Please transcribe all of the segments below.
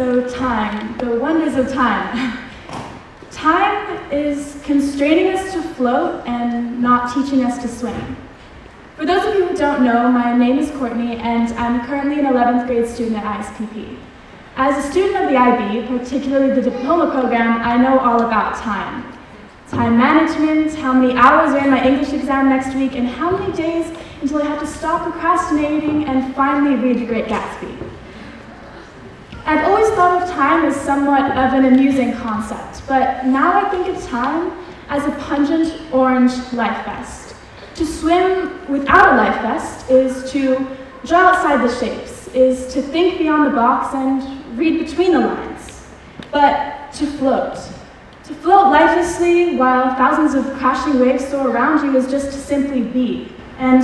So time, the wonders of time. Time is constraining us to float and not teaching us to swim. For those of you who don't know, my name is Courtenay, and I'm currently an 11th grade student at ISPP. As a student of the IB, particularly the diploma program, I know all about time. Time management, how many hours are in my English exam next week, and how many days until I have to stop procrastinating and finally read The Great Gatsby. I've always thought of time as somewhat of an amusing concept, but now I think of time as a pungent orange life vest. To swim without a life vest is to draw outside the shapes, is to think beyond the box and read between the lines. But to float lifelessly while thousands of crashing waves soar around you is just to simply be. And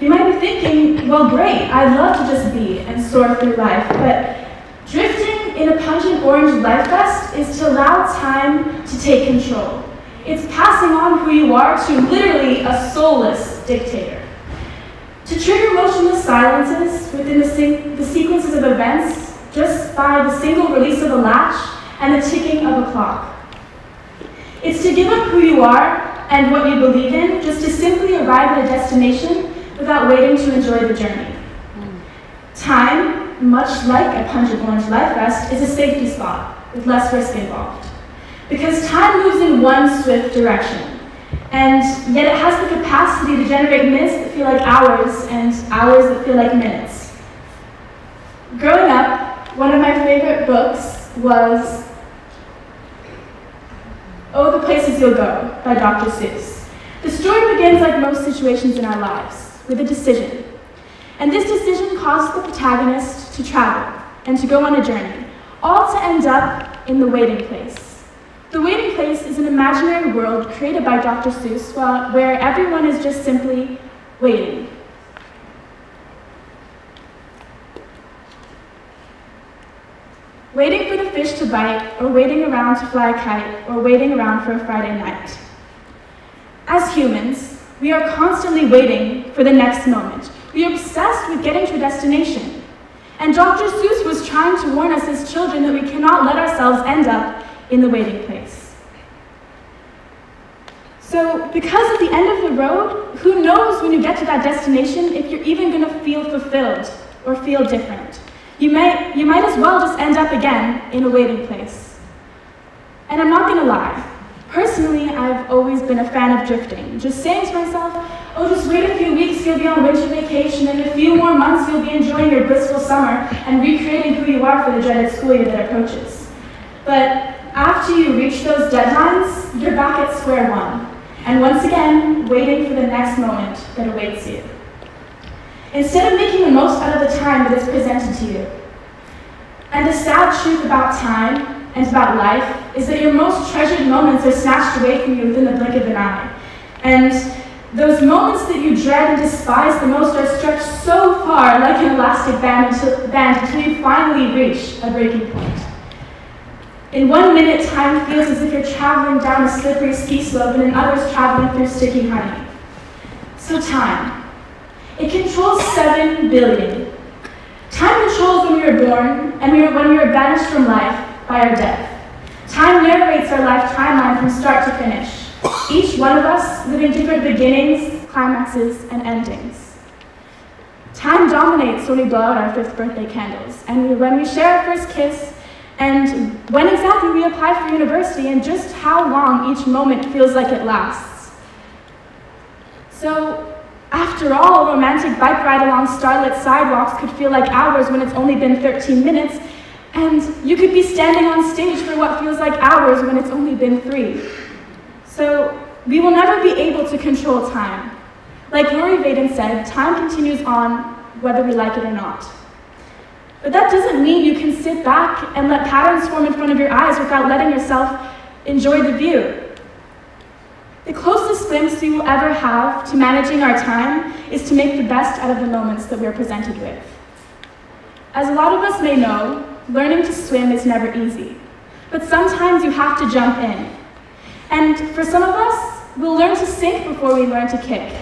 you might be thinking, well, great, I'd love to just be and soar through life, but drifting in a pungent orange life vest is to allow time to take control. It's passing on who you are to literally a soulless dictator. To trigger motionless silences within the sequences of events just by the single release of a latch and the ticking of a clock. It's to give up who you are and what you believe in just to simply arrive at a destination without waiting to enjoy the journey. Time, much like a pungent orange life vest, is a safety spot with less risk involved. Because time moves in one swift direction, and yet it has the capacity to generate minutes that feel like hours and hours that feel like minutes. Growing up, one of my favorite books was Oh, the Places You'll Go by Dr. Seuss. The story begins like most situations in our lives, with a decision. And this decision caused the protagonist to travel and to go on a journey, all to end up in the waiting place. The waiting place is an imaginary world created by Dr. Seuss where everyone is just simply waiting. Waiting for the fish to bite, or waiting around to fly a kite, or waiting around for a Friday night. As humans, we are constantly waiting for the next moment. We are obsessed with getting to a destination. And Dr. Seuss was trying to warn us as children that we cannot let ourselves end up in the waiting place. So, because at the end of the road, who knows when you get to that destination if you're even going to feel fulfilled or feel different. You might as well just end up again in a waiting place. And I'm not going to lie. Personally, I've always been a fan of drifting, just saying to myself, oh, just wait a few weeks, you'll be on winter vacation, and in a few more months, you'll be enjoying your blissful summer and recreating who you are for the dreaded school year that approaches. But after you reach those deadlines, you're back at square one, and once again, waiting for the next moment that awaits you. Instead of making the most out of the time that is presented to you. And the sad truth about time and about life is that your most treasured moments are snatched away from you within the blink of an eye. And those moments that you dread and despise the most are stretched so far like an elastic band until you finally reach a breaking point. In 1 minute, time feels as if you're traveling down a slippery ski slope, and in others traveling through sticky honey. So time. It controls 7 billion. Time controls when we are born and when we are banished from life by our death. Time narrates our life timeline from start to finish, each one of us living different beginnings, climaxes, and endings. Time dominates when we blow out our 5th birthday candles, and when we share our first kiss, and when exactly we apply for university, and just how long each moment feels like it lasts. So, after all, a romantic bike ride along starlit sidewalks could feel like hours when it's only been 13 minutes, and you could be standing on stage for what feels like hours when it's only been 3. So, we will never be able to control time. Like Rory Vaden said, time continues on whether we like it or not. But that doesn't mean you can sit back and let patterns form in front of your eyes without letting yourself enjoy the view. The closest glimpse we will ever have to managing our time is to make the best out of the moments that we are presented with. As a lot of us may know, learning to swim is never easy, but sometimes you have to jump in. And for some of us, we'll learn to sink before we learn to kick.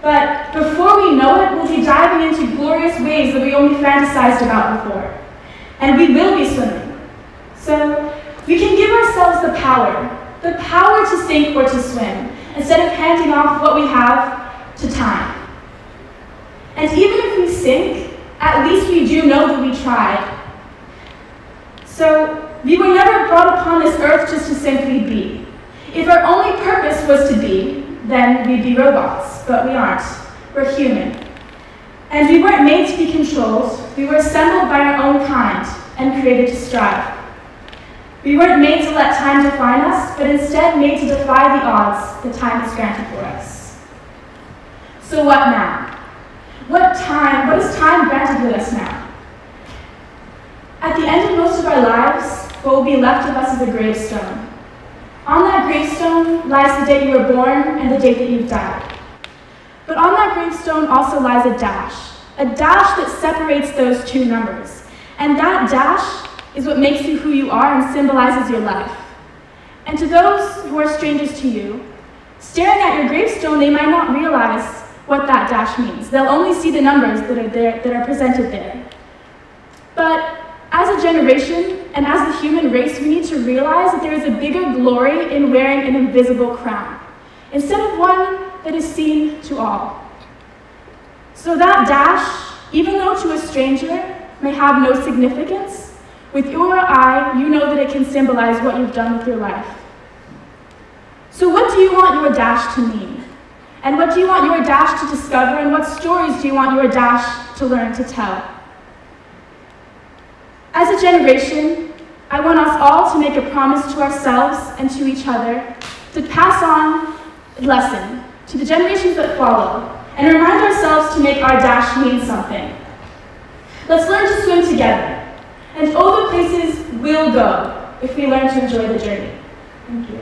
But before we know it, we'll be diving into glorious waves that we only fantasized about before. And we will be swimming, ourselves the power to sink or to swim, instead of handing off what we have to time. And even if we sink, at least we do know that we tried. So we were never brought upon this earth just to simply be. If our only purpose was to be, then we'd be robots, but we aren't. We're human. And we weren't made to be controlled. We were assembled by our own kind and created to strive. We weren't made to let time define us, but instead made to defy the odds that time has granted for us. So what now? What is time granted with us now? At the end of most of our lives, what will be left of us is a gravestone. On that gravestone lies the date you were born and the date that you've died. But on that gravestone also lies a dash that separates those two numbers. And that dash is what makes you who you are and symbolizes your life. And to those who are strangers to you, staring at your gravestone, they might not realize what that dash means. They'll only see the numbers that are presented there. But as a generation and as the human race, we need to realize that there is a bigger glory in wearing an invisible crown, instead of one that is seen to all. So that dash, even though to a stranger may have no significance, with your eye, you know that it can symbolize what you've done with your life. So what do you want your dash to mean? And what do you want your dash to discover? And what stories do you want your dash to learn to tell? As a generation, I want us all to make a promise to ourselves and to each other to pass on a lesson to the generations that follow and remind ourselves to make our dash mean something. Let's learn to swim together. And other places will go if we learn to enjoy the journey. Thank you.